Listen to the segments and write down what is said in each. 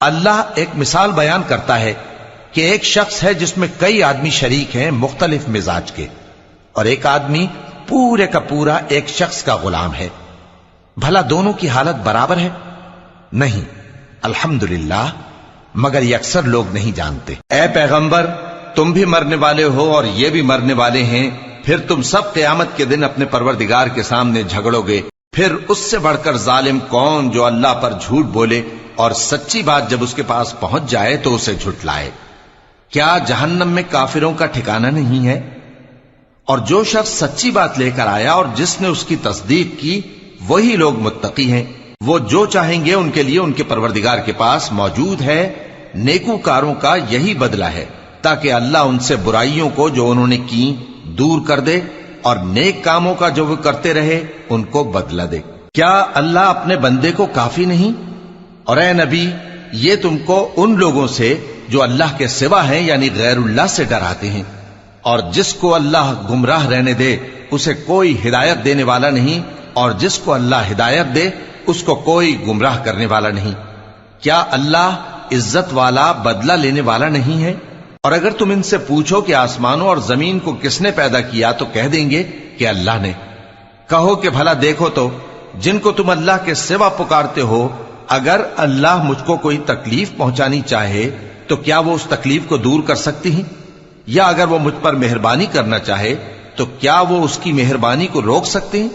اللہ ایک مثال بیان کرتا ہے کہ ایک شخص ہے جس میں کئی آدمی شریک ہیں مختلف مزاج کے، اور ایک آدمی پورے کا پورا ایک شخص کا غلام ہے۔ بھلا دونوں کی حالت برابر ہے؟ نہیں، الحمدللہ، مگر یہ اکثر لوگ نہیں جانتے۔ اے پیغمبر، تم بھی مرنے والے ہو اور یہ بھی مرنے والے ہیں، پھر تم سب قیامت کے دن اپنے پروردگار کے سامنے جھگڑو گے۔ پھر اس سے بڑھ کر ظالم کون جو اللہ پر جھوٹ بولے اور سچی بات جب اس کے پاس پہنچ جائے تو اسے جھٹلائے۔ کیا جہنم میں کافروں کا ٹھکانہ نہیں ہے؟ اور جو شخص سچی بات لے کر آیا اور جس نے اس کی تصدیق کی، وہی لوگ متقی ہیں۔ وہ جو چاہیں گے ان کے لیے ان کے پروردگار کے پاس موجود ہے۔ نیکوکاروں کا یہی بدلہ ہے، تاکہ اللہ ان سے برائیوں کو جو انہوں نے کی دور کر دے، اور نیک کاموں کا جو وہ کرتے رہے ان کو بدلہ دے۔ کیا اللہ اپنے بندے کو کافی نہیں؟ اور اے نبی، یہ تم کو ان لوگوں سے جو اللہ کے سوا ہیں یعنی غیر اللہ سے ڈراتے ہیں، اور جس کو اللہ گمراہ رہنے دے اسے کوئی ہدایت دینے والا نہیں، اور جس کو اللہ ہدایت دے اس کو کوئی گمراہ کرنے والا نہیں۔ کیا اللہ عزت والا بدلہ لینے والا نہیں ہے؟ اور اگر تم ان سے پوچھو کہ آسمانوں اور زمین کو کس نے پیدا کیا تو کہہ دیں گے کہ اللہ نے۔ کہو کہ بھلا دیکھو تو جن کو تم اللہ کے سوا پکارتے ہو، اگر اللہ مجھ کو کوئی تکلیف پہنچانی چاہے تو کیا وہ اس تکلیف کو دور کر سکتی ہیں؟ یا اگر وہ مجھ پر مہربانی کرنا چاہے تو کیا وہ اس کی مہربانی کو روک سکتے ہیں؟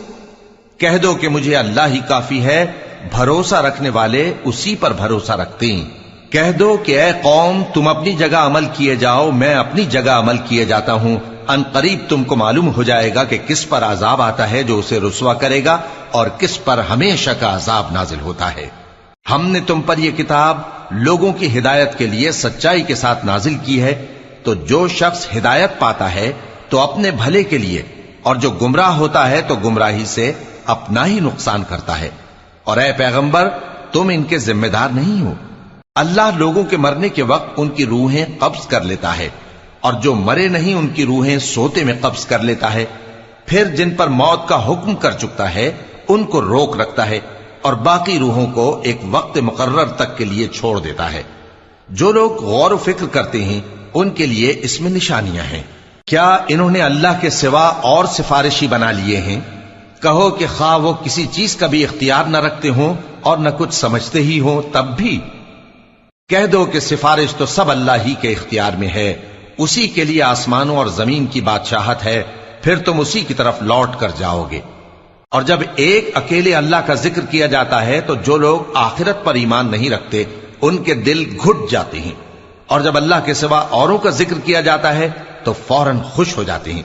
کہہ دو کہ مجھے اللہ ہی کافی ہے، بھروسہ رکھنے والے اسی پر بھروسہ رکھتے ہیں۔ کہہ دو کہ اے قوم، تم اپنی جگہ عمل کیے جاؤ، میں اپنی جگہ عمل کیے جاتا ہوں۔ ان قریب تم کو معلوم ہو جائے گا کہ کس پر عذاب آتا ہے جو اسے رسوا کرے گا، اور کس پر ہمیشہ کا عذاب نازل ہوتا ہے۔ ہم نے تم پر یہ کتاب لوگوں کی ہدایت کے لیے سچائی کے ساتھ نازل کی ہے، تو جو شخص ہدایت پاتا ہے تو اپنے بھلے کے لیے، اور جو گمراہ ہوتا ہے تو گمراہی سے اپنا ہی نقصان کرتا ہے۔ اور اے پیغمبر، تم ان کے ذمہ دار نہیں ہو۔ اللہ لوگوں کے مرنے کے وقت ان کی روحیں قبض کر لیتا ہے، اور جو مرے نہیں ان کی روحیں سوتے میں قبض کر لیتا ہے۔ پھر جن پر موت کا حکم کر چکتا ہے ان کو روک رکھتا ہے، اور باقی روحوں کو ایک وقت مقرر تک کے لیے چھوڑ دیتا ہے۔ جو لوگ غور و فکر کرتے ہیں ان کے لیے اس میں نشانیاں ہیں۔ کیا انہوں نے اللہ کے سوا اور سفارشی بنا لیے ہیں؟ کہو کہ خواہ وہ کسی چیز کا بھی اختیار نہ رکھتے ہوں اور نہ کچھ سمجھتے ہی ہوں تب بھی کہہ دو کہ سفارش تو سب اللہ ہی کے اختیار میں ہے، اسی کے لیے آسمانوں اور زمین کی بادشاہت ہے، پھر تم اسی کی طرف لوٹ کر جاؤ گے۔ اور جب ایک اکیلے اللہ کا ذکر کیا جاتا ہے تو جو لوگ آخرت پر ایمان نہیں رکھتے ان کے دل گھٹ جاتے ہیں، اور جب اللہ کے سوا اوروں کا ذکر کیا جاتا ہے تو فوراً خوش ہو جاتے ہیں۔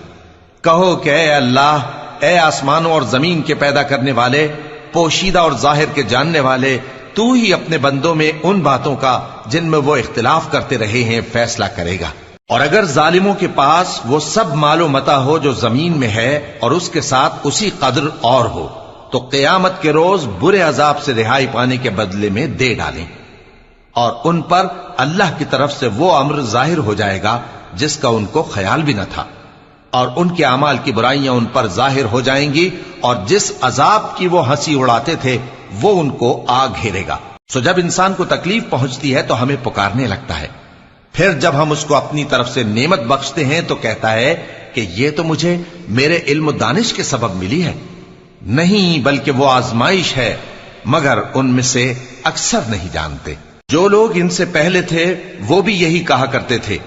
کہو کہ اے اللہ، اے آسمانوں اور زمین کے پیدا کرنے والے، پوشیدہ اور ظاہر کے جاننے والے، تو ہی اپنے بندوں میں ان باتوں کا جن میں وہ اختلاف کرتے رہے ہیں فیصلہ کرے گا۔ اور اگر ظالموں کے پاس وہ سب مال و متاع ہو جو زمین میں ہے اور اس کے ساتھ اسی قدر اور ہو تو قیامت کے روز برے عذاب سے رہائی پانے کے بدلے میں دے ڈالیں، اور ان پر اللہ کی طرف سے وہ امر ظاہر ہو جائے گا جس کا ان کو خیال بھی نہ تھا، اور ان کے اعمال کی برائیاں ان پر ظاہر ہو جائیں گی، اور جس عذاب کی وہ ہنسی اڑاتے تھے وہ ان کو آ گھیرے گا۔ سو جب انسان کو تکلیف پہنچتی ہے تو ہمیں پکارنے لگتا ہے، پھر جب ہم اس کو اپنی طرف سے نعمت بخشتے ہیں تو کہتا ہے کہ یہ تو مجھے میرے علم و دانش کے سبب ملی ہے۔ نہیں، بلکہ وہ آزمائش ہے، مگر ان میں سے اکثر نہیں جانتے۔ جو لوگ ان سے پہلے تھے وہ بھی یہی کہا کرتے تھے،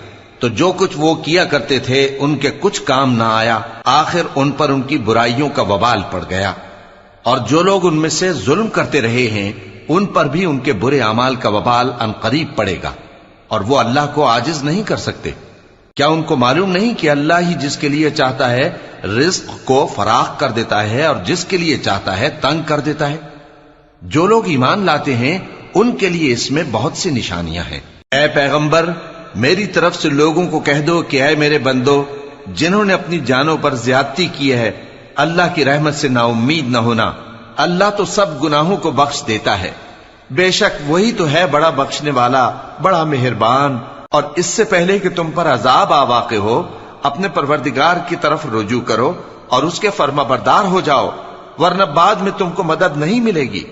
تو جو کچھ وہ کیا کرتے تھے ان کے کچھ کام نہ آیا، آخر ان پر ان کی برائیوں کا وبال پڑ گیا۔ اور جو لوگ ان میں سے ظلم کرتے رہے ہیں ان پر بھی ان کے برے اعمال کا وبال عنقریب پڑے گا، اور وہ اللہ کو عاجز نہیں کر سکتے۔ کیا ان کو معلوم نہیں کہ اللہ ہی جس کے لیے چاہتا ہے رزق کو فراخ کر دیتا ہے اور جس کے لیے چاہتا ہے تنگ کر دیتا ہے؟ جو لوگ ایمان لاتے ہیں ان کے لیے اس میں بہت سی نشانیاں ہیں۔ اے پیغمبر، میری طرف سے لوگوں کو کہہ دو کہ اے میرے بندو، جنہوں نے اپنی جانوں پر زیادتی کی ہے، اللہ کی رحمت سے نا امید نہ ہونا۔ اللہ تو سب گناہوں کو بخش دیتا ہے، بے شک وہی تو ہے بڑا بخشنے والا، بڑا مہربان۔ اور اس سے پہلے کہ تم پر عذاب آ واقع ہو، اپنے پروردگار کی طرف رجوع کرو اور اس کے فرما بردار ہو جاؤ، ورنہ بعد میں تم کو مدد نہیں ملے گی۔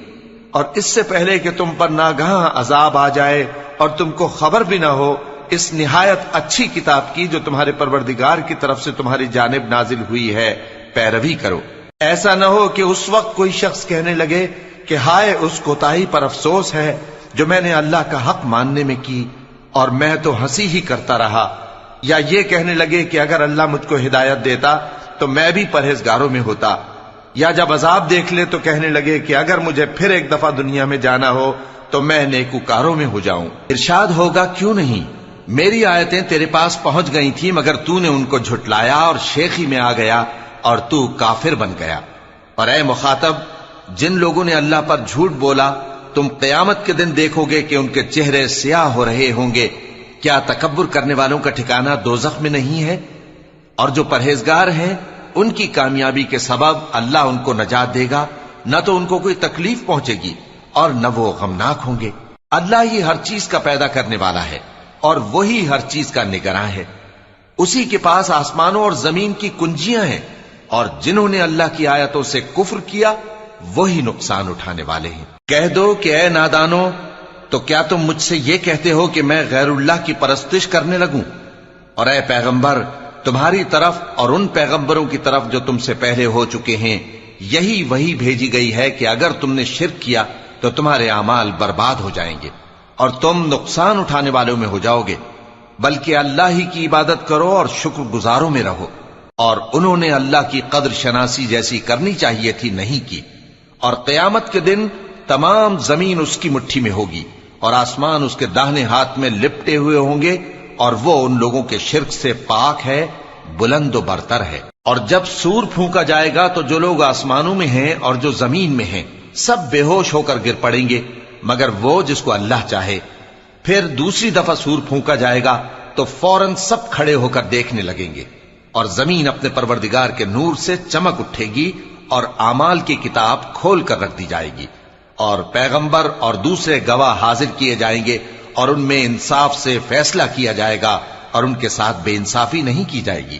اور اس سے پہلے کہ تم پر ناگہاں عذاب آ جائے اور تم کو خبر بھی نہ ہو، اس نہایت اچھی کتاب کی جو تمہارے پروردگار کی طرف سے تمہاری جانب نازل ہوئی ہے پیروی کرو۔ ایسا نہ ہو کہ اس وقت کوئی شخص کہنے لگے کہ ہائے اس کوتاہی پر افسوس ہے جو میں نے اللہ کا حق ماننے میں کی اور میں تو ہنسی ہی کرتا رہا، یا یہ کہنے لگے کہ اگر اللہ مجھ کو ہدایت دیتا تو میں بھی پرہیزگاروں میں ہوتا، یا جب عذاب دیکھ لے تو کہنے لگے کہ اگر مجھے پھر ایک دفعہ دنیا میں جانا ہو تو میں نیکوکاروں میں ہو جاؤں۔ ارشاد ہوگا کیوں نہیں، میری آیتیں تیرے پاس پہنچ گئی تھی مگر تو نے ان کو جھٹلایا اور شیخی میں آ گیا اور تو کافر بن گیا۔ اور اے مخاطب، جن لوگوں نے اللہ پر جھوٹ بولا تم قیامت کے دن دیکھو گے کہ ان کے چہرے سیاہ ہو رہے ہوں گے۔ کیا تکبر کرنے والوں کا ٹھکانہ دوزخ میں نہیں ہے؟ اور جو پرہیزگار ہیں ان کی کامیابی کے سبب اللہ ان کو نجات دے گا، نہ تو ان کو کوئی تکلیف پہنچے گی اور نہ وہ غمناک ہوں گے۔ اللہ ہی ہر چیز کا پیدا کرنے والا ہے اور وہی ہر چیز کا نگراں ہے۔ اسی کے پاس آسمانوں اور زمین کی کنجیاں ہیں، اور جنہوں نے اللہ کی آیتوں سے کفر کیا وہی نقصان اٹھانے والے ہیں۔ کہہ دو کہ اے نادانو، تو کیا تم مجھ سے یہ کہتے ہو کہ میں غیر اللہ کی پرستش کرنے لگوں؟ اور اے پیغمبر، تمہاری طرف اور ان پیغمبروں کی طرف جو تم سے پہلے ہو چکے ہیں یہی وہی بھیجی گئی ہے کہ اگر تم نے شرک کیا تو تمہارے اعمال برباد ہو جائیں گے اور تم نقصان اٹھانے والوں میں ہو جاؤ گے، بلکہ اللہ ہی کی عبادت کرو اور شکر گزاروں میں رہو۔ اور انہوں نے اللہ کی قدر شناسی جیسی کرنی چاہیے تھی نہیں کی۔ اور قیامت کے دن تمام زمین اس کی مٹھی میں ہوگی اور آسمان اس کے داہنے ہاتھ میں لپٹے ہوئے ہوں گے، اور وہ ان لوگوں کے شرک سے پاک ہے، بلند و برتر ہے۔ اور جب سور پھونکا جائے گا تو جو لوگ آسمانوں میں ہیں اور جو زمین میں ہیں سب بے ہوش ہو کر گر پڑیں گے مگر وہ جس کو اللہ چاہے۔ پھر دوسری دفعہ سور پھونکا جائے گا تو فوراً سب کھڑے ہو کر دیکھنے لگیں گے، اور زمین اپنے پروردگار کے نور سے چمک اٹھے گی اور اعمال کی کتاب کھول کر رکھ دی جائے گی، اور پیغمبر اور دوسرے گواہ حاضر کیے جائیں گے، اور ان میں انصاف سے فیصلہ کیا جائے گا اور ان کے ساتھ بے انصافی نہیں کی جائے گی۔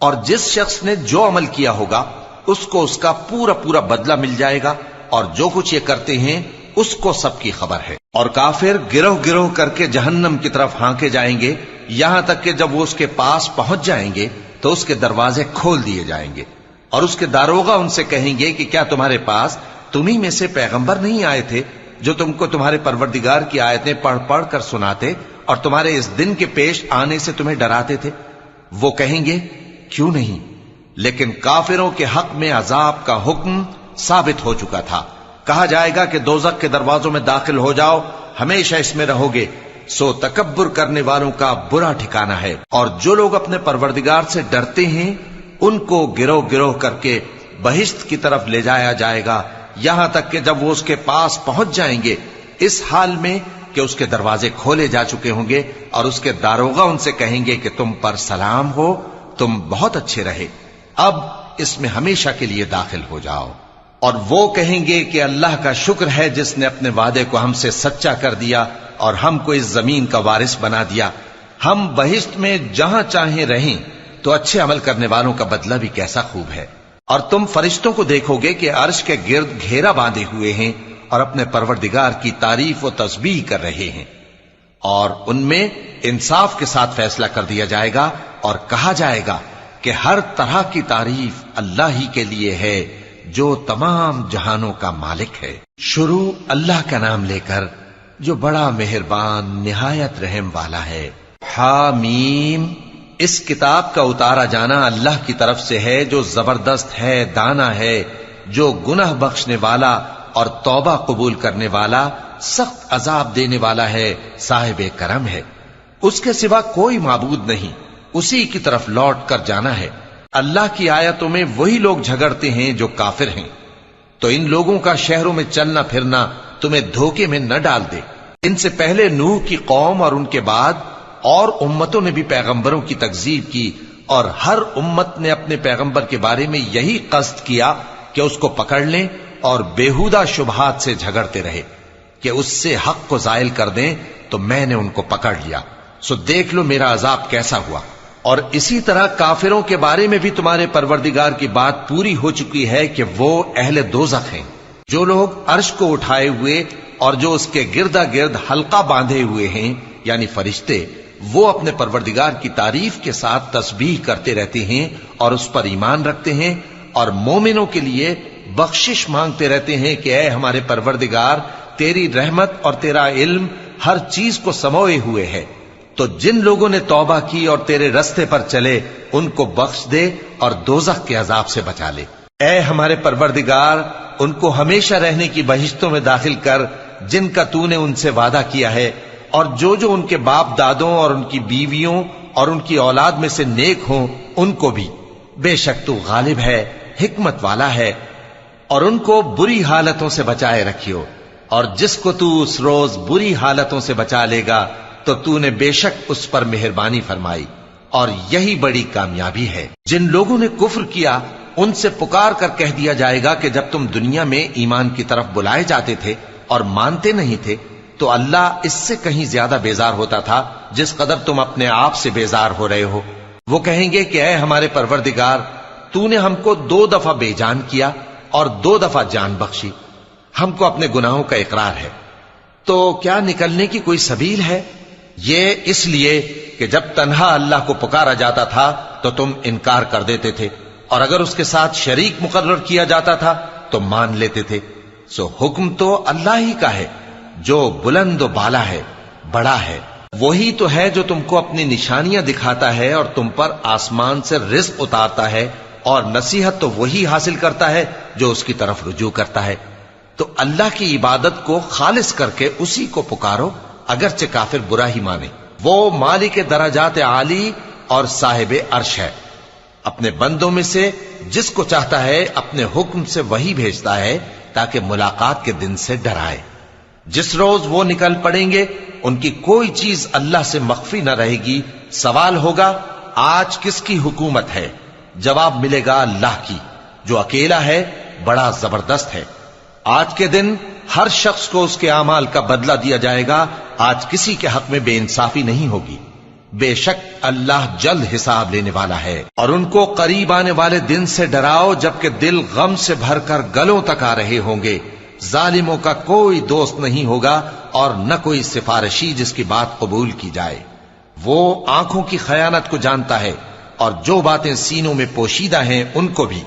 اور جس شخص نے جو عمل کیا ہوگا اس کو اس کا پورا پورا بدلہ مل جائے گا، اور جو کچھ یہ کرتے ہیں اس کو سب کی خبر ہے۔ اور کافر گروہ گروہ کر کے جہنم کی طرف ہانکے جائیں گے، یہاں تک کہ جب وہ اس کے پاس پہنچ جائیں گے تو اس کے دروازے کھول دیے جائیں گے، اور اس کے داروغہ ان سے کہیں گے کہ کیا تمہارے پاس تمہیں میں سے پیغمبر نہیں آئے تھے جو تم کو تمہارے پروردگار کی آیتیں پڑھ پڑھ کر سناتے اور تمہارے اس دن کے پیش آنے سے تمہیں ڈراتے تھے؟ وہ کہیں گے کیوں نہیں، لیکن کافروں کے حق میں عذاب کا حکم ثابت ہو چکا تھا۔ کہا جائے گا کہ دوزخ کے دروازوں میں داخل ہو جاؤ، ہمیشہ اس میں رہو گے، سو تکبر کرنے والوں کا برا ٹھکانہ ہے۔ اور جو لوگ اپنے پروردگار سے ڈرتے ہیں ان کو گروہ گروہ کر کے بہشت کی طرف لے جایا جائے گا، یہاں تک کہ جب وہ اس کے پاس پہنچ جائیں گے اس حال میں کہ اس کے دروازے کھولے جا چکے ہوں گے، اور اس کے داروغہ ان سے کہیں گے کہ تم پر سلام ہو، تم بہت اچھے رہے، اب اس میں ہمیشہ کے لیے داخل ہو جاؤ۔ اور وہ کہیں گے کہ اللہ کا شکر ہے جس نے اپنے وعدے کو ہم سے سچا کر دیا اور ہم کو اس زمین کا وارث بنا دیا، ہم بہشت میں جہاں چاہیں رہیں، تو اچھے عمل کرنے والوں کا بدلہ بھی کیسا خوب ہے۔ اور تم فرشتوں کو دیکھو گے کہ عرش کے گرد گھیرا باندھے ہوئے ہیں اور اپنے پروردگار کی تعریف و تسبیح کر رہے ہیں، اور ان میں انصاف کے ساتھ فیصلہ کر دیا جائے گا، اور کہا جائے گا کہ ہر طرح کی تعریف اللہ ہی کے لیے ہے جو تمام جہانوں کا مالک ہے۔ شروع اللہ کا نام لے کر جو بڑا مہربان نہایت رحم والا ہے۔ حامیم، اس کتاب کا اتارا جانا اللہ کی طرف سے ہے جو زبردست ہے، دانا ہے، جو گناہ بخشنے والا اور توبہ قبول کرنے والا، سخت عذاب دینے والا ہے، صاحب کرم ہے۔ اس کے سوا کوئی معبود نہیں، اسی کی طرف لوٹ کر جانا ہے۔ اللہ کی آیتوں میں وہی لوگ جھگڑتے ہیں جو کافر ہیں، تو ان لوگوں کا شہروں میں چلنا پھرنا تمہیں دھوکے میں نہ ڈال دے۔ ان سے پہلے نوح کی قوم اور ان کے بعد اور امتوں نے بھی پیغمبروں کی تکذیب کی، اور ہر امت نے اپنے پیغمبر کے بارے میں یہی قصد کیا کہ اس کو پکڑ لیں اور بیہودہ شبہات سے جھگڑتے رہے کہ اس سے حق کو زائل کر دیں، تو میں نے ان کو پکڑ لیا، سو دیکھ لو میرا عذاب کیسا ہوا۔ اور اسی طرح کافروں کے بارے میں بھی تمہارے پروردگار کی بات پوری ہو چکی ہے کہ وہ اہل دوزخ ہیں، جو لوگ عرش کو اٹھائے ہوئے اور جو اس کے گردا گرد حلقہ باندھے ہوئے ہیں یعنی فرشتے، وہ اپنے پروردگار کی تعریف کے ساتھ تسبیح کرتے رہتے ہیں اور اس پر ایمان رکھتے ہیں، اور مومنوں کے لیے بخشش مانگتے رہتے ہیں کہ اے ہمارے پروردگار، تیری رحمت اور تیرا علم ہر چیز کو سموئے ہوئے ہے، تو جن لوگوں نے توبہ کی اور تیرے رستے پر چلے ان کو بخش دے اور دوزخ کے عذاب سے بچا لے۔ اے ہمارے پروردگار، ان کو ہمیشہ رہنے کی بہشتوں میں داخل کر جن کا تو نے ان سے وعدہ کیا ہے، اور جو جو ان کے باپ دادوں اور ان کی بیویوں اور ان کی اولاد میں سے نیک ہوں ان کو بھی، بے شک تو غالب ہے، حکمت والا ہے۔ اور ان کو بری حالتوں سے بچائے رکھیو، اور جس کو تو اس روز بری حالتوں سے بچا لے گا تو تو نے بے شک اس پر مہربانی فرمائی، اور یہی بڑی کامیابی ہے۔ جن لوگوں نے کفر کیا ان سے پکار کر کہہ دیا جائے گا کہ جب تم دنیا میں ایمان کی طرف بلائے جاتے تھے اور مانتے نہیں تھے تو اللہ اس سے کہیں زیادہ بیزار ہوتا تھا جس قدر تم اپنے آپ سے بیزار ہو رہے ہو۔ وہ کہیں گے کہ اے ہمارے پروردگار، تو نے ہم کو 2 دفعہ بے جان کیا اور 2 دفعہ جان بخشی، ہم کو اپنے گناہوں کا اقرار ہے، تو کیا نکلنے کی کوئی سبیل ہے؟ یہ اس لیے کہ جب تنہا اللہ کو پکارا جاتا تھا تو تم انکار کر دیتے تھے، اور اگر اس کے ساتھ شریک مقرر کیا جاتا تھا تو مان لیتے تھے۔ سو حکم تو اللہ ہی کا ہے جو بلند و بالا ہے، بڑا ہے۔ وہی تو ہے جو تم کو اپنی نشانیاں دکھاتا ہے اور تم پر آسمان سے رزق اتارتا ہے، اور نصیحت تو وہی حاصل کرتا ہے جو اس کی طرف رجوع کرتا ہے۔ تو اللہ کی عبادت کو خالص کر کے اسی کو پکارو، اگرچہ کافر برا ہی مانے۔ وہ مالک درجات عالی اور صاحب عرش ہے، اپنے بندوں میں سے جس کو چاہتا ہے اپنے حکم سے وہی بھیجتا ہے تاکہ ملاقات کے دن سے ڈرائے۔ جس روز وہ نکل پڑیں گے ان کی کوئی چیز اللہ سے مخفی نہ رہے گی۔ سوال ہوگا آج کس کی حکومت ہے؟ جواب ملے گا اللہ کی، جو اکیلا ہے، بڑا زبردست ہے۔ آج کے دن ہر شخص کو اس کے اعمال کا بدلہ دیا جائے گا، آج کسی کے حق میں بے انصافی نہیں ہوگی۔ بے شک اللہ جلد حساب لینے والا ہے۔ اور ان کو قریب آنے والے دن سے ڈراؤ جبکہ دل غم سے بھر کر گلوں تک آ رہے ہوں گے۔ ظالموں کا کوئی دوست نہیں ہوگا اور نہ کوئی سفارشی جس کی بات قبول کی جائے۔ وہ آنکھوں کی خیانت کو جانتا ہے اور جو باتیں سینوں میں پوشیدہ ہیں ان کو بھی،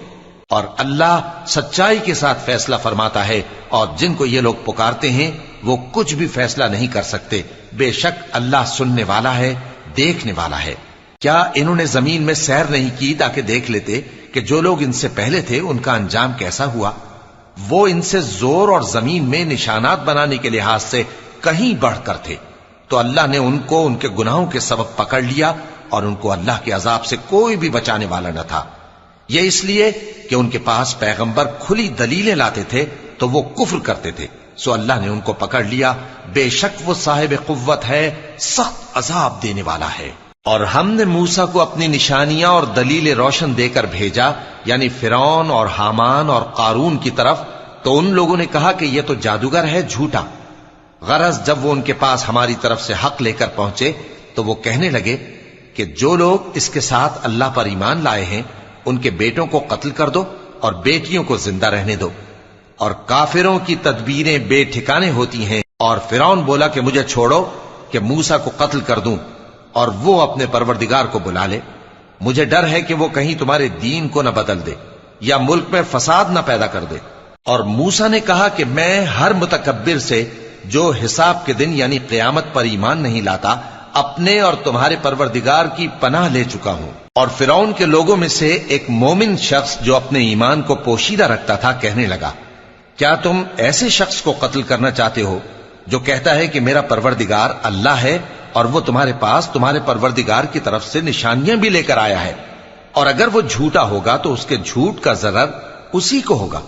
اور اللہ سچائی کے ساتھ فیصلہ فرماتا ہے، اور جن کو یہ لوگ پکارتے ہیں وہ کچھ بھی فیصلہ نہیں کر سکتے۔ بے شک اللہ سننے والا ہے، دیکھنے والا ہے۔ کیا انہوں نے زمین میں سیر نہیں کی تاکہ دیکھ لیتے کہ جو لوگ ان سے پہلے تھے ان کا انجام کیسا ہوا؟ وہ ان سے زور اور زمین میں نشانات بنانے کے لحاظ سے کہیں بڑھ کر تھے، تو اللہ نے ان کو ان کے گناہوں کے سبب پکڑ لیا، اور ان کو اللہ کے عذاب سے کوئی بھی بچانے والا نہ تھا۔ یہ اس لیے کہ ان کے پاس پیغمبر کھلی دلیلیں لاتے تھے تو وہ کفر کرتے تھے، سو اللہ نے ان کو پکڑ لیا۔ بے شک وہ صاحب قوت ہے، سخت عذاب دینے والا ہے۔ اور ہم نے موسیٰ کو اپنی نشانیاں اور دلیل روشن دے کر بھیجا، یعنی فرعون اور حامان اور قارون کی طرف، تو ان لوگوں نے کہا کہ یہ تو جادوگر ہے، جھوٹا۔ غرض جب وہ ان کے پاس ہماری طرف سے حق لے کر پہنچے تو وہ کہنے لگے کہ جو لوگ اس کے ساتھ اللہ پر ایمان لائے ہیں ان کے بیٹوں کو قتل کر دو اور بیٹیوں کو زندہ رہنے دو۔ اور کافروں کی تدبیریں بے ٹھکانے ہوتی ہیں۔ اور فرعون بولا کہ مجھے چھوڑو کہ موسیٰ کو قتل کر دوں اور وہ اپنے پروردگار کو بلا لے، مجھے ڈر ہے کہ وہ کہیں تمہارے دین کو نہ بدل دے یا ملک میں فساد نہ پیدا کر دے۔ اور موسیٰ نے کہا کہ میں ہر متکبر سے جو حساب کے دن یعنی قیامت پر ایمان نہیں لاتا اپنے اور تمہارے پروردگار کی پناہ لے چکا ہوں۔ اور فرعون کے لوگوں میں سے ایک مومن شخص جو اپنے ایمان کو پوشیدہ رکھتا تھا کہنے لگا، کیا تم ایسے شخص کو قتل کرنا چاہتے ہو جو کہتا ہے کہ میرا پروردگار اللہ ہے اور وہ تمہارے پاس تمہارے پروردگار کی طرف سے نشانیاں بھی لے کر آیا ہے؟ اور اگر وہ جھوٹا ہوگا تو اس کے جھوٹ کا ضرر اسی کو ہوگا،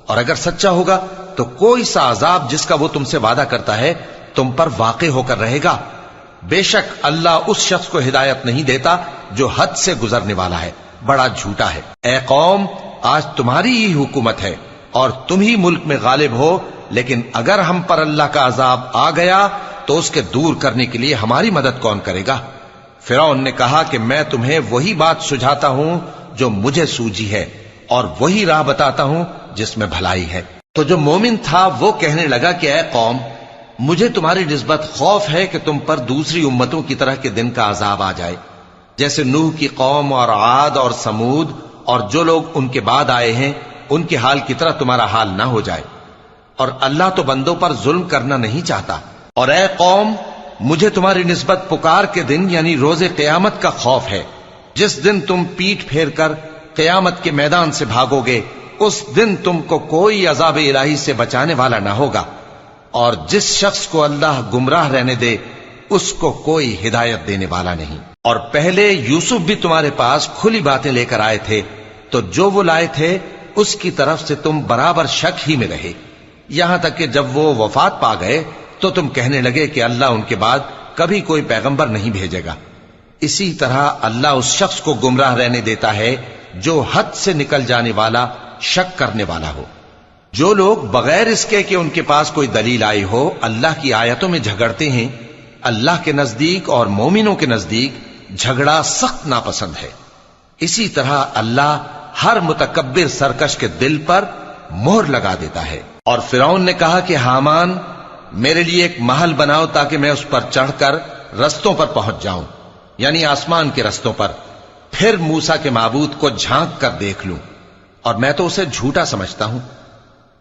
اور اگر سچا ہوگا تو کوئی سا عذاب جس کا وہ تم سے وعدہ کرتا ہے تم پر واقع ہو کر رہے گا۔ بے شک اللہ اس شخص کو ہدایت نہیں دیتا جو حد سے گزرنے والا ہے، بڑا جھوٹا ہے۔ اے قوم، آج تمہاری ہی حکومت ہے اور تم ہی ملک میں غالب ہو، لیکن اگر ہم پر اللہ کا عذاب آ گیا تو اس کے دور کرنے کے لیے ہماری مدد کون کرے گا؟ فرعون نے کہا کہ میں تمہیں وہی بات سجھاتا ہوں جو مجھے سوجی ہے، اور وہی راہ بتاتا ہوں جس میں بھلائی ہے۔ تو جو مومن تھا وہ کہنے لگا کہ اے قوم، مجھے تمہاری نسبت خوف ہے کہ تم پر دوسری امتوں کی طرح کے دن کا عذاب آ جائے، جیسے نوح کی قوم اور عاد اور سمود اور جو لوگ ان کے بعد آئے ہیں ان کے حال کی طرح تمہارا حال نہ ہو جائے۔ اور اللہ تو بندوں پر ظلم کرنا نہیں چاہتا۔ اور اے قوم، مجھے تمہاری نسبت پکار کے دن یعنی روز قیامت کا خوف ہے، جس دن تم پیٹ پھیر کر قیامت کے میدان سے بھاگو گے، اس دن تم کو کوئی عذاب الہی سے بچانے والا نہ ہوگا، اور جس شخص کو اللہ گمراہ رہنے دے اس کو کوئی ہدایت دینے والا نہیں۔ اور پہلے یوسف بھی تمہارے پاس کھلی باتیں لے کر آئے تھے، تو جو وہ لائے تھے اس کی طرف سے تم برابر شک ہی میں رہے، یہاں تک کہ جب وہ وفات پا گئے تو تم کہنے لگے کہ اللہ ان کے بعد کبھی کوئی پیغمبر نہیں بھیجے گا۔ اسی طرح اللہ اس شخص کو گمراہ رہنے دیتا ہے جو حد سے نکل جانے والا، شک کرنے والا ہو۔ جو لوگ بغیر اس کے کہ ان کے پاس کوئی دلیل آئی ہو اللہ کی آیتوں میں جھگڑتے ہیں، اللہ کے نزدیک اور مومنوں کے نزدیک جھگڑا سخت ناپسند ہے۔ اسی طرح اللہ ہر متکبر سرکش کے دل پر مہر لگا دیتا ہے۔ اور فرعون نے کہا کہ حامان، میرے لیے ایک محل بناؤ تاکہ میں اس پر چڑھ کر رستوں پر پہنچ جاؤں، یعنی آسمان کے رستوں پر، پھر موسیٰ کے معبود کو جھانک کر دیکھ لوں، اور میں تو اسے جھوٹا سمجھتا ہوں۔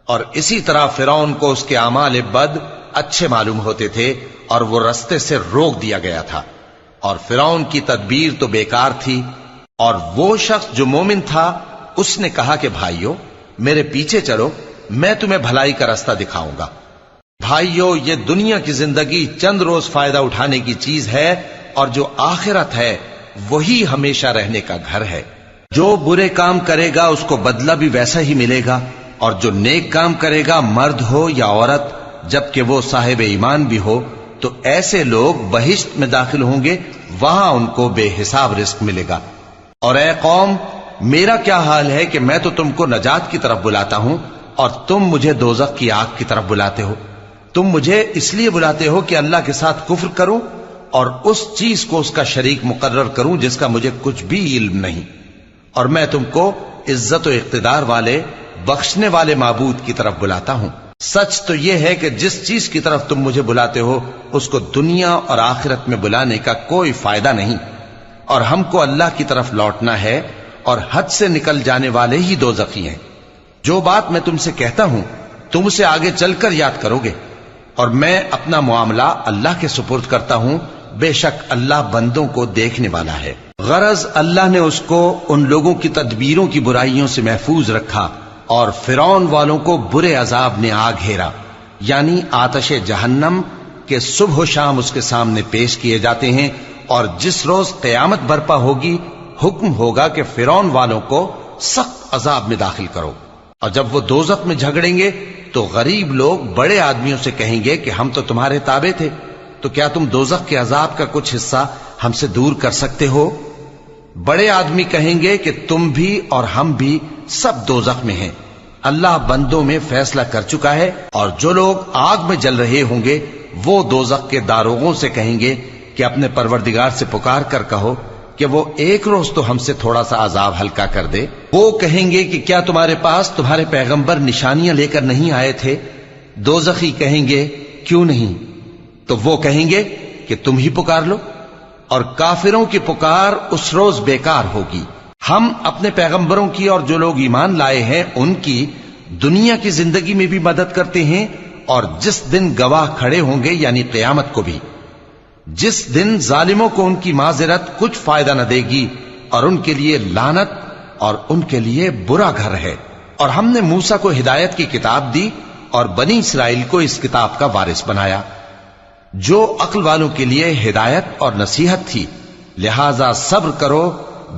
اور اسی طرح فرعون کو اس کے اعمال بد اچھے معلوم ہوتے تھے اور وہ رستے سے روک دیا گیا تھا، اور فرعون کی تدبیر تو بیکار تھی۔ اور وہ شخص جو مومن تھا اس نے کہا کہ بھائیو، میرے پیچھے چلو، میں تمہیں بھلائی کا رستہ دکھاؤں گا۔ بھائیو، یہ دنیا کی زندگی چند روز فائدہ اٹھانے کی چیز ہے، اور جو آخرت ہے وہی ہمیشہ رہنے کا گھر ہے۔ جو برے کام کرے گا اس کو بدلہ بھی ویسا ہی ملے گا، اور جو نیک کام کرے گا، مرد ہو یا عورت، جبکہ وہ صاحب ایمان بھی ہو، تو ایسے لوگ بہشت میں داخل ہوں گے، وہاں ان کو بے حساب رزق ملے گا۔ اور اے قوم، میرا کیا حال ہے کہ میں تو تم کو نجات کی طرف بلاتا ہوں اور تم مجھے دوزخ کی آگ کی طرف بلاتے ہو۔ تم مجھے اس لیے بلاتے ہو کہ اللہ کے ساتھ کفر کروں اور اس چیز کو اس کا شریک مقرر کروں جس کا مجھے کچھ بھی علم نہیں، اور میں تم کو عزت و اقتدار والے، بخشنے والے معبود کی طرف بلاتا ہوں۔ سچ تو یہ ہے کہ جس چیز کی طرف تم مجھے بلاتے ہو اس کو دنیا اور آخرت میں بلانے کا کوئی فائدہ نہیں، اور ہم کو اللہ کی طرف لوٹنا ہے، اور حد سے نکل جانے والے ہی دوزخی ہیں۔ جو بات میں تم سے کہتا ہوں تم اسے آگے چل کر یاد کرو گے، اور میں اپنا معاملہ اللہ کے سپرد کرتا ہوں، بے شک اللہ بندوں کو دیکھنے والا ہے۔ غرض اللہ نے اس کو ان لوگوں کی تدبیروں کی برائیوں سے محفوظ رکھا، اور فرعون والوں کو برے عذاب نے آ گھیرا، یعنی آتش جہنم کے صبح و شام اس کے سامنے پیش کیے جاتے ہیں، اور جس روز قیامت برپا ہوگی حکم ہوگا کہ فرعون والوں کو سخت عذاب میں داخل کرو۔ اور جب وہ دوزخ میں جھگڑیں گے تو غریب لوگ بڑے آدمیوں سے کہیں گے کہ ہم تو تمہارے تابع تھے، تو کیا تم دوزخ کے عذاب کا کچھ حصہ ہم سے دور کر سکتے ہو؟ بڑے آدمی کہیں گے کہ تم بھی اور ہم بھی سب دوزخ میں ہیں، اللہ بندوں میں فیصلہ کر چکا ہے۔ اور جو لوگ آگ میں جل رہے ہوں گے وہ دوزخ کے داروغوں سے کہیں گے کہ اپنے پروردگار سے پکار کر کہو کہ وہ ایک روز تو ہم سے تھوڑا سا عذاب ہلکا کر دے۔ وہ کہیں گے کہ کیا تمہارے پاس تمہارے پیغمبر نشانیاں لے کر نہیں آئے تھے؟ دوزخی کہیں گے کیوں نہیں؟ تو وہ کہیں گے کہ تم ہی پکار لو، اور کافروں کی پکار اس روز بیکار ہوگی۔ ہم اپنے پیغمبروں کی اور جو لوگ ایمان لائے ہیں ان کی دنیا کی زندگی میں بھی مدد کرتے ہیں، اور جس دن گواہ کھڑے ہوں گے یعنی قیامت کو بھی، جس دن ظالموں کو ان کی معذرت کچھ فائدہ نہ دے گی، اور ان کے لیے لعنت اور ان کے لیے برا گھر ہے۔ اور ہم نے موسیٰ کو ہدایت کی کتاب دی اور بنی اسرائیل کو اس کتاب کا وارث بنایا، جو عقل والوں کے لیے ہدایت اور نصیحت تھی۔ لہذا صبر کرو،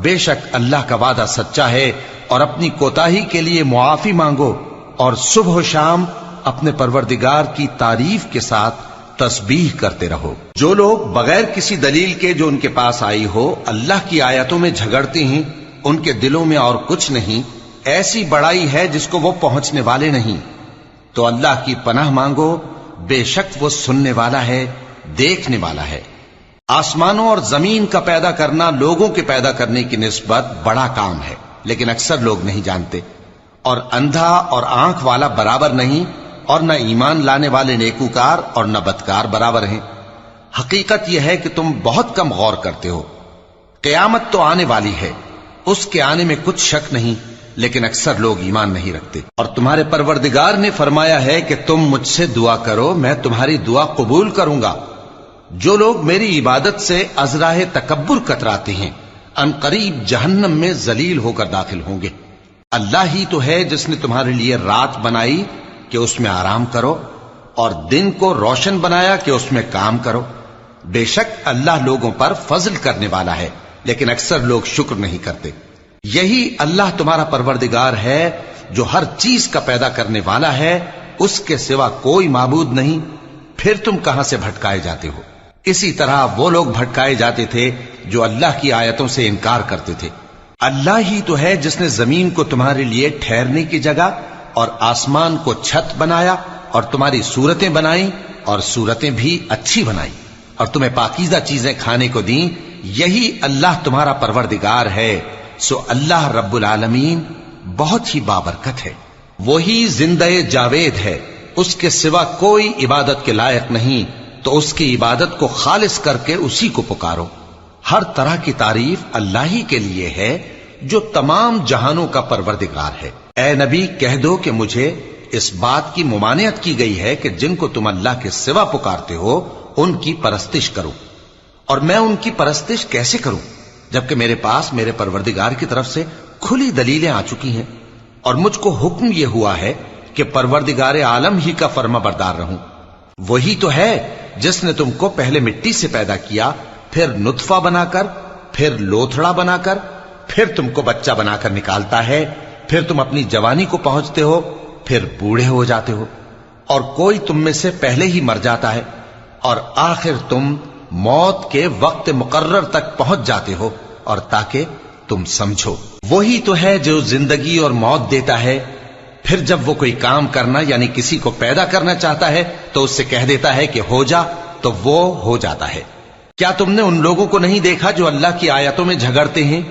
بے شک اللہ کا وعدہ سچا ہے، اور اپنی کوتاہی کے لیے معافی مانگو، اور صبح و شام اپنے پروردگار کی تعریف کے ساتھ تسبیح کرتے رہو۔ جو لوگ بغیر کسی دلیل کے جو ان کے پاس آئی ہو اللہ کی آیتوں میں جھگڑتے ہیں، ان کے دلوں میں اور کچھ نہیں، ایسی بڑائی ہے جس کو وہ پہنچنے والے نہیں۔ تو اللہ کی پناہ مانگو، بے شک وہ سننے والا ہے، دیکھنے والا ہے۔ آسمانوں اور زمین کا پیدا کرنا لوگوں کے پیدا کرنے کی نسبت بڑا کام ہے، لیکن اکثر لوگ نہیں جانتے۔ اور اندھا اور آنکھ والا برابر نہیں، اور نہ ایمان لانے والے نیکوکار اور نہ بدکار برابر ہیں۔ حقیقت یہ ہے کہ تم بہت کم غور کرتے ہو۔ قیامت تو آنے والی ہے، اس کے آنے میں کچھ شک نہیں، لیکن اکثر لوگ ایمان نہیں رکھتے۔ اور تمہارے پروردگار نے فرمایا ہے کہ تم مجھ سے دعا کرو، میں تمہاری دعا قبول کروں گا۔ جو لوگ میری عبادت سے ازراہ تکبر کتراتے ہیں، ان قریب جہنم میں ذلیل ہو کر داخل ہوں گے۔ اللہ ہی تو ہے جس نے تمہارے لیے رات بنائی کہ اس میں آرام کرو، اور دن کو روشن بنایا کہ اس میں کام کرو۔ بے شک اللہ لوگوں پر فضل کرنے والا ہے، لیکن اکثر لوگ شکر نہیں کرتے۔ یہی اللہ تمہارا پروردگار ہے جو ہر چیز کا پیدا کرنے والا ہے، اس کے سوا کوئی معبود نہیں، پھر تم کہاں سے بھٹکائے جاتے ہو؟ اسی طرح وہ لوگ بھٹکائے جاتے تھے جو اللہ کی آیتوں سے انکار کرتے تھے۔ اللہ ہی تو ہے جس نے زمین کو تمہارے لیے ٹھہرنے کی جگہ اور آسمان کو چھت بنایا، اور تمہاری صورتیں بنائیں اور صورتیں بھی اچھی بنائیں، اور تمہیں پاکیزہ چیزیں کھانے کو دیں۔ یہی اللہ تمہارا پروردگار ہے، سو اللہ رب العالمین بہت ہی بابرکت ہے۔ وہی زندہ جاوید ہے، اس کے سوا کوئی عبادت کے لائق نہیں، تو اس کی عبادت کو خالص کر کے اسی کو پکارو۔ ہر طرح کی تعریف اللہ ہی کے لیے ہے جو تمام جہانوں کا پروردگار ہے۔ اے نبی کہہ دو کہ مجھے اس بات کی ممانعت کی گئی ہے کہ جن کو تم اللہ کے سوا پکارتے ہو ان کی پرستش کرو، اور میں ان کی پرستش کیسے کروں جبکہ میرے پاس میرے پروردگار کی طرف سے کھلی دلیلیں آ چکی ہیں، اور مجھ کو حکم یہ ہوا ہے کہ پروردگار عالم ہی کا فرما بردار رہوں۔ وہی تو ہے جس نے تم کو پہلے مٹی سے پیدا کیا، پھر نطفہ بنا کر، پھر لوتھڑا بنا کر، پھر تم کو بچہ بنا کر نکالتا ہے، پھر تم اپنی جوانی کو پہنچتے ہو، پھر بوڑھے ہو جاتے ہو، اور کوئی تم میں سے پہلے ہی مر جاتا ہے، اور آخر تم موت کے وقت مقرر تک پہنچ جاتے ہو، اور تاکہ تم سمجھو۔ وہی تو ہے جو زندگی اور موت دیتا ہے، پھر جب وہ کوئی کام کرنا یعنی کسی کو پیدا کرنا چاہتا ہے تو اس سے کہہ دیتا ہے کہ ہو جا، تو وہ ہو جاتا ہے۔ کیا تم نے ان لوگوں کو نہیں دیکھا جو اللہ کی آیتوں میں جھگڑتے ہیں؟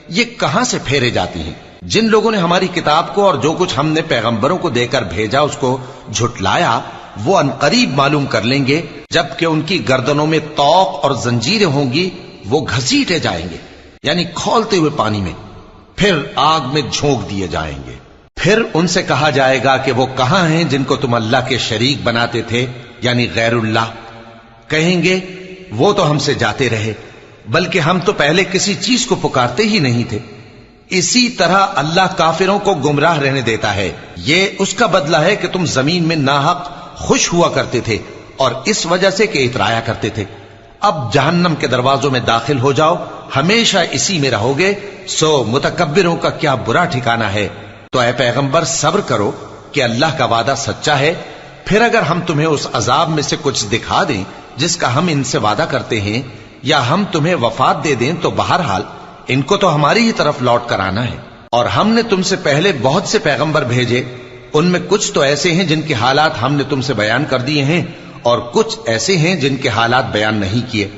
یہ کہاں سے پھیرے جاتی ہیں؟ جن لوگوں نے ہماری کتاب کو اور جو کچھ ہم نے پیغمبروں کو دے کر بھیجا اس کو جھٹلایا، وہ انقریب معلوم کر لیں گے جبکہ ان کی گردنوں میں طوق اور زنجیریں ہوں گی، وہ گھسیٹے جائیں گے یعنی کھولتے ہوئے پانی میں، پھر آگ میں جھونک دیے جائیں گے۔ پھر ان سے کہا جائے گا کہ وہ کہاں ہیں جن کو تم اللہ کے شریک بناتے تھے یعنی غیر اللہ؟ کہیں گے وہ تو ہم سے جاتے رہے، بلکہ ہم تو پہلے کسی چیز کو پکارتے ہی نہیں تھے۔ اسی طرح اللہ کافروں کو گمراہ رہنے دیتا ہے، یہ اس کا بدلہ ہے کہ تم زمین میں ناحق خوش ہوا کرتے تھے اور اس وجہ سے کہ اترایا کرتے تھے۔ اب جہنم کے دروازوں میں داخل ہو جاؤ، ہمیشہ اسی میں رہو گے، سو متکبروں کا کیا برا ٹھکانہ ہے۔ تو اے پیغمبر صبر کرو کہ اللہ کا وعدہ سچا ہے، پھر اگر ہم تمہیں اس عذاب میں سے کچھ دکھا دیں جس کا ہم ان سے وعدہ کرتے ہیں، یا ہم تمہیں وفات دے دیں، تو بہرحال ان کو تو ہماری ہی طرف لوٹ کر آنا ہے۔ اور ہم نے تم سے پہلے بہت سے پیغمبر بھیجے، ان میں کچھ تو ایسے ہیں جن کے حالات ہم نے تم سے بیان کر دیے ہیں، اور کچھ ایسے ہیں جن کے حالات بیان نہیں کیے،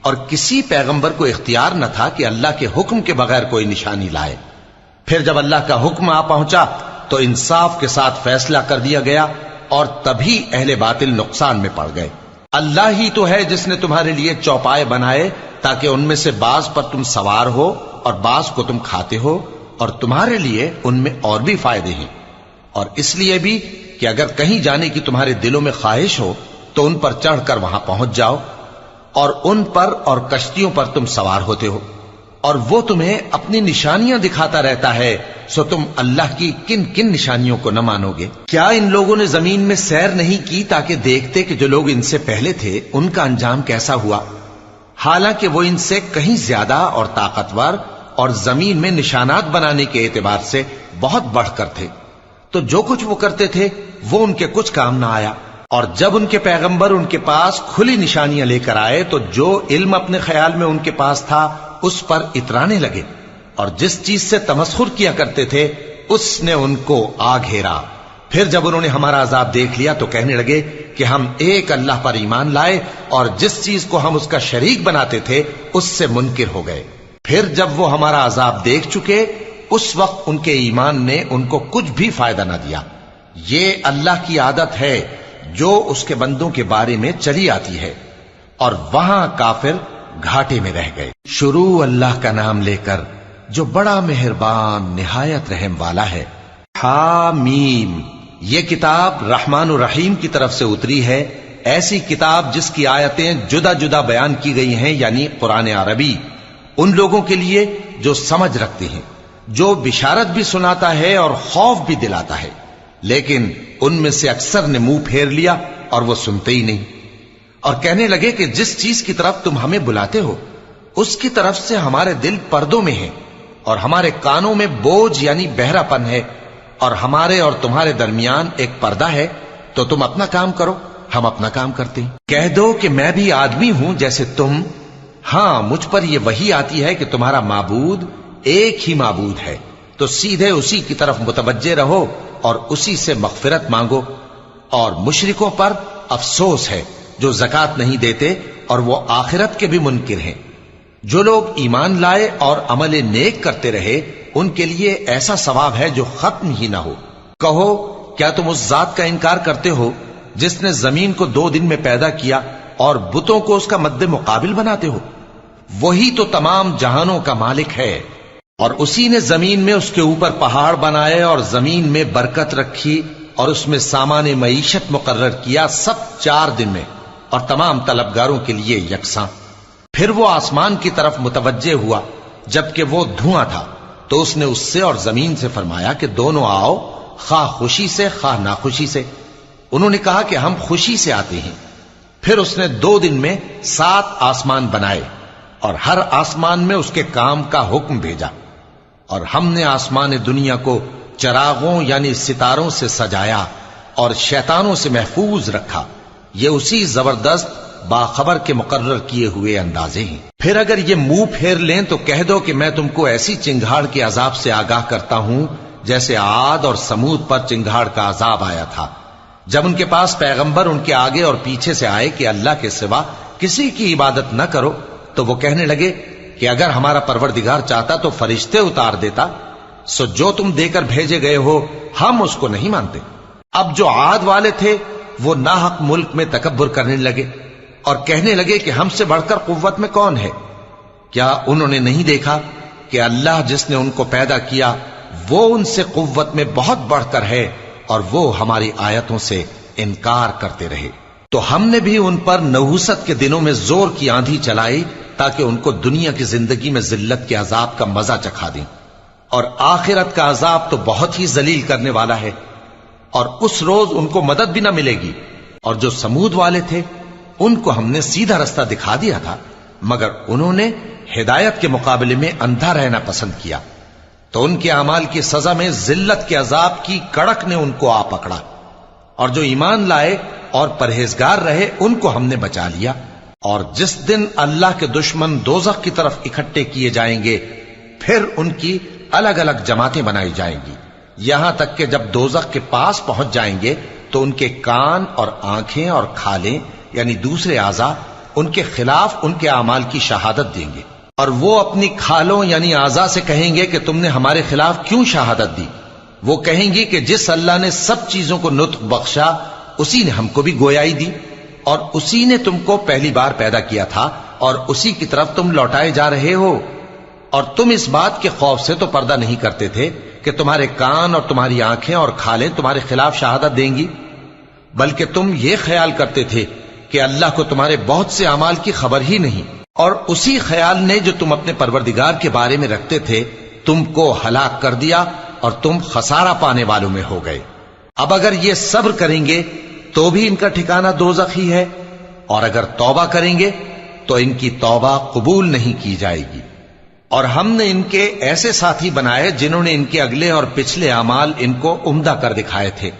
اور کسی پیغمبر کو اختیار نہ تھا کہ اللہ کے حکم کے بغیر کوئی نشانی لائے۔ پھر جب اللہ کا حکم آ پہنچا تو انصاف کے ساتھ فیصلہ کر دیا گیا، اور تبھی اہل باطل نقصان میں پڑ گئے۔ اللہ ہی تو ہے جس نے تمہارے لیے چوپائے بنائے تاکہ ان میں سے بعض پر تم سوار ہو اور بعض کو تم کھاتے ہو، اور تمہارے لیے ان میں اور بھی فائدے ہیں، اور اس لیے بھی کہ اگر کہیں جانے کی تمہارے دلوں میں خواہش ہو تو ان پر چڑھ کر وہاں پہنچ جاؤ، اور ان پر اور کشتیوں پر تم سوار ہوتے ہو، اور وہ تمہیں اپنی نشانیاں دکھاتا رہتا ہے، سو تم اللہ کی کن کن نشانیوں کو نہ مانو گے؟ کیا ان لوگوں نے زمین میں سیر نہیں کی تاکہ دیکھتے کہ جو لوگ ان سے پہلے تھے ان کا انجام کیسا ہوا؟ حالانکہ وہ ان سے کہیں زیادہ اور طاقتور اور زمین میں نشانات بنانے کے اعتبار سے بہت بڑھ کر تھے، تو جو کچھ وہ کرتے تھے وہ ان کے کچھ کام نہ آیا۔ اور جب ان کے پیغمبر ان کے پاس کھلی نشانیاں لے کر آئے تو جو علم اپنے خیال میں ان کے پاس تھا اس پر اترانے لگے، اور جس چیز سے تمسخر کیا کرتے تھے اس نے ان کو آ گھیرا۔ پھر جب انہوں نے ہمارا عذاب دیکھ لیا تو کہنے لگے کہ ہم ایک اللہ پر ایمان لائے، اور جس چیز کو ہم اس کا شریک بناتے تھے اس سے منکر ہو گئے۔ پھر جب وہ ہمارا عذاب دیکھ چکے اس وقت ان کے ایمان نے ان کو کچھ بھی فائدہ نہ دیا۔ یہ اللہ کی عادت ہے جو اس کے بندوں کے بارے میں چلی آتی ہے، اور وہاں کافر گھاٹے میں رہ گئے۔ شروع اللہ کا نام لے کر جو بڑا مہربان نہایت رحم والا ہے۔ حامیم، یہ کتاب رحمان الرحیم کی طرف سے اتری ہے، ایسی کتاب جس کی آیتیں جدا جدا بیان کی گئی ہیں، یعنی قرآن عربی، ان لوگوں کے لیے جو سمجھ رکھتے ہیں، جو بشارت بھی سناتا ہے اور خوف بھی دلاتا ہے، لیکن ان میں سے اکثر نے منہ پھیر لیا اور وہ سنتے ہی نہیں، اور کہنے لگے کہ جس چیز کی طرف تم ہمیں بلاتے ہو اس کی طرف سے ہمارے دل پردوں میں ہیں، اور ہمارے کانوں میں بوجھ یعنی بہرا پن ہے، اور ہمارے اور تمہارے درمیان ایک پردہ ہے، تو تم اپنا کام کرو، ہم اپنا کام کرتے ہیں۔ کہہ دو کہ میں بھی آدمی ہوں جیسے تم، ہاں مجھ پر یہ وحی آتی ہے کہ تمہارا معبود ایک ہی معبود ہے، تو سیدھے اسی کی طرف متوجہ رہو اور اسی سے مغفرت مانگو۔ اور مشرکوں پر افسوس ہے جو زکوٰۃ نہیں دیتے اور وہ آخرت کے بھی منکر ہیں۔ جو لوگ ایمان لائے اور عمل نیک کرتے رہے ان کے لیے ایسا ثواب ہے جو ختم ہی نہ ہو۔ کہو کیا تم اس ذات کا انکار کرتے ہو جس نے زمین کو 2 دن میں پیدا کیا اور بتوں کو اس کا مد مقابل بناتے ہو؟ وہی تو تمام جہانوں کا مالک ہے، اور اسی نے زمین میں اس کے اوپر پہاڑ بنائے اور زمین میں برکت رکھی اور اس میں سامان معیشت مقرر کیا، سب 4 دن میں، اور تمام طلبگاروں کے لیے یکساں۔ پھر وہ آسمان کی طرف متوجہ ہوا جبکہ وہ دھواں تھا، تو اس نے اس سے اور زمین سے فرمایا کہ دونوں آؤ، خواہ خوشی سے خواہ ناخوشی سے۔ انہوں نے کہا کہ ہم خوشی سے آتے ہیں۔ پھر اس نے 2 دن میں 7 آسمان بنائے اور ہر آسمان میں اس کے کام کا حکم بھیجا، اور ہم نے آسمان دنیا کو چراغوں یعنی ستاروں سے سجایا اور شیطانوں سے محفوظ رکھا۔ یہ اسی زبردست باخبر کے مقرر کیے ہوئے اندازے ہیں۔ پھر اگر یہ منہ پھیر لیں تو کہہ دو کہ میں تم کو ایسی چنگھاڑ کے عذاب سے آگاہ کرتا ہوں جیسے عاد اور سمود پر چنگھاڑ کا عذاب آیا تھا، جب ان کے پاس پیغمبر ان کے آگے اور پیچھے سے آئے کہ اللہ کے سوا کسی کی عبادت نہ کرو، تو وہ کہنے لگے کہ اگر ہمارا پروردگار چاہتا تو فرشتے اتار دیتا، سو جو تم دے کر بھیجے گئے ہو ہم اس کو نہیں مانتے۔ اب جو عاد والے تھے وہ ناحق ملک میں تکبر کرنے لگے اور کہنے لگے کہ ہم سے بڑھ کر قوت میں کون ہے؟ کیا انہوں نے نہیں دیکھا کہ اللہ جس نے ان کو پیدا کیا وہ ان سے قوت میں بہت بڑھ کر ہے، اور وہ ہماری آیتوں سے انکار کرتے رہے۔ تو ہم نے بھی ان پر نحوست کے دنوں میں زور کی آندھی چلائی تاکہ ان کو دنیا کی زندگی میں ذلت کے عذاب کا مزہ چکھا دیں، اور آخرت کا عذاب تو بہت ہی ذلیل کرنے والا ہے، اور اس روز ان کو مدد بھی نہ ملے گی۔ اور جو سمود والے تھے ان کو ہم نے سیدھا رستہ دکھا دیا تھا، مگر انہوں نے ہدایت کے مقابلے میں اندھا رہنا پسند کیا، تو ان کے اعمال کی سزا میں ذلت کے عذاب کی کڑک نے ان کو آ پکڑا۔ اور جو ایمان لائے اور پرہیزگار رہے ان کو ہم نے بچا لیا۔ اور جس دن اللہ کے دشمن دوزخ کی طرف اکٹھے کیے جائیں گے پھر ان کی الگ الگ جماعتیں بنائی جائیں گی، یہاں تک کہ جب دوزخ کے پاس پہنچ جائیں گے تو ان کے کان اور آنکھیں اور کھالیں یعنی دوسرے اعضاء ان کے خلاف ان کے اعمال کی شہادت دیں گے، اور وہ اپنی کھالوں یعنی اعضاء سے کہیں گے کہ تم نے ہمارے خلاف کیوں شہادت دی؟ وہ کہیں گی کہ جس اللہ نے سب چیزوں کو نطق بخشا اسی نے ہم کو بھی گویائی دی، اور اسی نے تم کو پہلی بار پیدا کیا تھا اور اسی کی طرف تم لوٹائے جا رہے ہو، اور تم اس بات کے خوف سے تو پردہ نہیں کرتے تھے کہ تمہارے کان اور تمہاری آنکھیں اور کھالیں تمہارے خلاف شہادت دیں گی، بلکہ تم یہ خیال کرتے تھے کہ اللہ کو تمہارے بہت سے اعمال کی خبر ہی نہیں، اور اسی خیال نے جو تم اپنے پروردگار کے بارے میں رکھتے تھے تم کو ہلاک کر دیا اور تم خسارہ پانے والوں میں ہو گئے۔ اب اگر یہ صبر کریں گے تو بھی ان کا ٹھکانہ دوزخ ہی ہے، اور اگر توبہ کریں گے تو ان کی توبہ قبول نہیں کی جائے گی۔ اور ہم نے ان کے ایسے ساتھی بنائے جنہوں نے ان کے اگلے اور پچھلے اعمال ان کو عمدہ کر دکھائے تھے،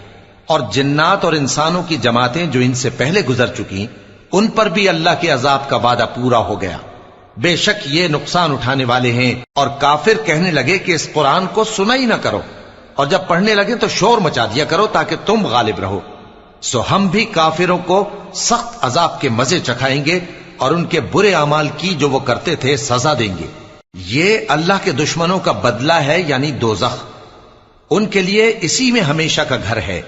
اور جنات اور انسانوں کی جماعتیں جو ان سے پہلے گزر چکی ان پر بھی اللہ کے عذاب کا وعدہ پورا ہو گیا۔ بے شک یہ نقصان اٹھانے والے ہیں۔ اور کافر کہنے لگے کہ اس قرآن کو سنا ہی نہ کرو، اور جب پڑھنے لگے تو شور مچا دیا کرو تاکہ تم غالب رہو۔ سو ہم بھی کافروں کو سخت عذاب کے مزے چکھائیں گے اور ان کے برے اعمال کی جو وہ کرتے تھے سزا دیں گے۔ یہ اللہ کے دشمنوں کا بدلہ ہے، یعنی دوزخ، ان کے لیے اسی میں ہمیشہ کا گھر ہے۔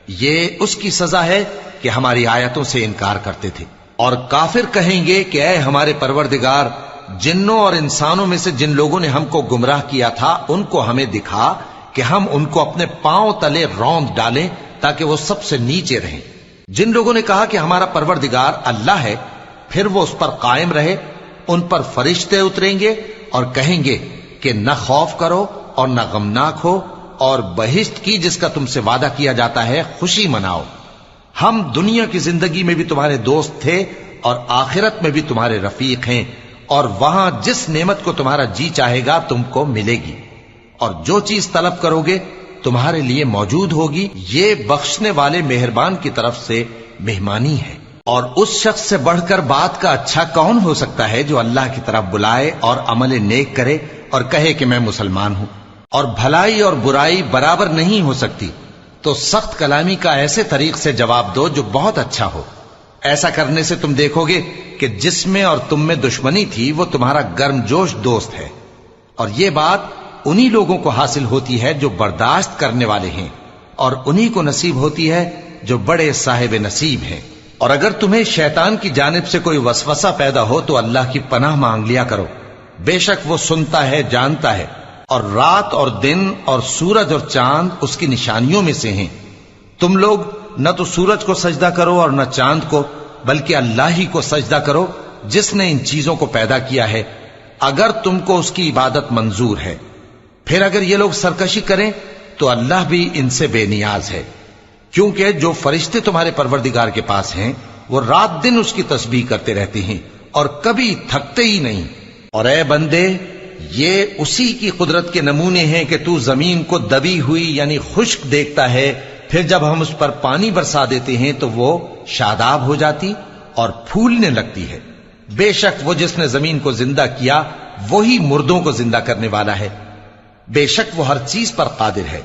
یہ اس کی سزا ہے کہ ہماری آیتوں سے انکار کرتے تھے۔ اور کافر کہیں گے کہ اے ہمارے پروردگار، جنوں اور انسانوں میں سے جن لوگوں نے ہم کو گمراہ کیا تھا ان کو ہمیں دکھا کہ ہم ان کو اپنے پاؤں تلے روند ڈالیں تاکہ وہ سب سے نیچے رہیں۔ جن لوگوں نے کہا کہ ہمارا پروردگار اللہ ہے، پھر وہ اس پر قائم رہے، ان پر فرشتے اتریں گے اور کہیں گے کہ نہ خوف کرو اور نہ غمناک ہو، اور بہشت کی جس کا تم سے وعدہ کیا جاتا ہے خوشی مناؤ۔ ہم دنیا کی زندگی میں بھی تمہارے دوست تھے اور آخرت میں بھی تمہارے رفیق ہیں، اور وہاں جس نعمت کو تمہارا جی چاہے گا تم کو ملے گی، اور جو چیز طلب کرو گے تمہارے لیے موجود ہوگی۔ یہ بخشنے والے مہربان کی طرف سے مہمانی ہے۔ اور اس شخص سے بڑھ کر بات کا اچھا کون ہو سکتا ہے جو اللہ کی طرف بلائے اور عمل نیک کرے اور کہے کہ میں مسلمان ہوں۔ اور بھلائی اور برائی برابر نہیں ہو سکتی، تو سخت کلامی کا ایسے طریق سے جواب دو جو بہت اچھا ہو۔ ایسا کرنے سے تم دیکھو گے کہ جس میں اور تم میں دشمنی تھی وہ تمہارا گرم جوش دوست ہے، اور یہ بات انہی لوگوں کو حاصل ہوتی ہے جو برداشت کرنے والے ہیں، اور انہی کو نصیب ہوتی ہے جو بڑے صاحب نصیب ہیں۔ اور اگر تمہیں شیطان کی جانب سے کوئی وسوسہ پیدا ہو تو اللہ کی پناہ مانگ لیا کرو، بے شک وہ سنتا ہے، جانتا ہے۔ اور رات اور دن اور سورج اور چاند اس کی نشانیوں میں سے ہیں۔ تم لوگ نہ تو سورج کو سجدہ کرو اور نہ چاند کو، بلکہ اللہ ہی کو سجدہ کرو جس نے ان چیزوں کو پیدا کیا ہے، اگر تم کو اس کی عبادت منظور ہے۔ پھر اگر یہ لوگ سرکشی کریں تو اللہ بھی ان سے بے نیاز ہے، کیونکہ جو فرشتے تمہارے پروردگار کے پاس ہیں وہ رات دن اس کی تسبیح کرتے رہتے ہیں اور کبھی تھکتے ہی نہیں۔ اور اے بندے، یہ اسی کی قدرت کے نمونے ہیں کہ تو زمین کو دبی ہوئی یعنی خشک دیکھتا ہے، پھر جب ہم اس پر پانی برسا دیتے ہیں تو وہ شاداب ہو جاتی اور پھولنے لگتی ہے۔ بے شک وہ جس نے زمین کو زندہ کیا وہی مردوں کو زندہ کرنے والا ہے، بے شک وہ ہر چیز پر قادر ہے۔